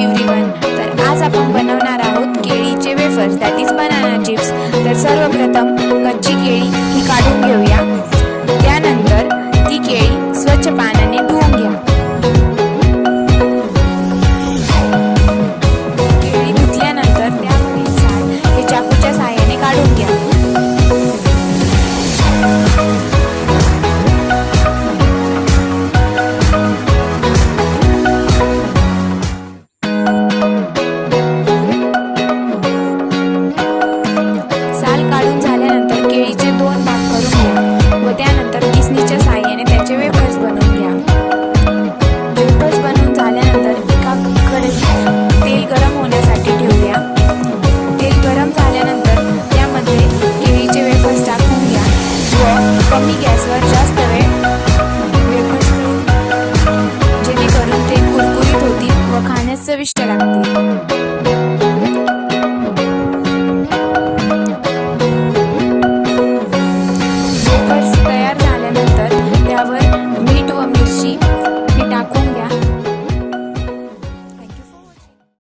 Everyone. तर आज आपण बनवणार आहोत केळीचे wafers, that is banana chips. तर सर्वप्रथम कच्ची केळी ही काढून घेऊया. त्यानंतर ती केळी स्वच्छ पाण्याने धुवून घ्या. केळी धुतल्यानंतर त्यावरील साल हे चाकूच्या साहाय्याने काढून घ्या. साल काढून झाल्यानंतर केळीचे 2 भाग करून घ्या व त्यानंतर किसनीच्या साहाय्याने त्याचे वेफर्स बनवून घ्या. वेफर्स बनवून झाल्यानंतर एका कढईत तेल गरम होण्यासाठी ठेवूया. तेल गरम झाल्यानंतर त्यामध्ये केळीचे वेफर्स टाकून घ्या व कमी गॅसवर जास्त वेळ वेफर्स जेणेकरून ते कुरकुरीत होतील व खाण्यास चविष्ट लागतील.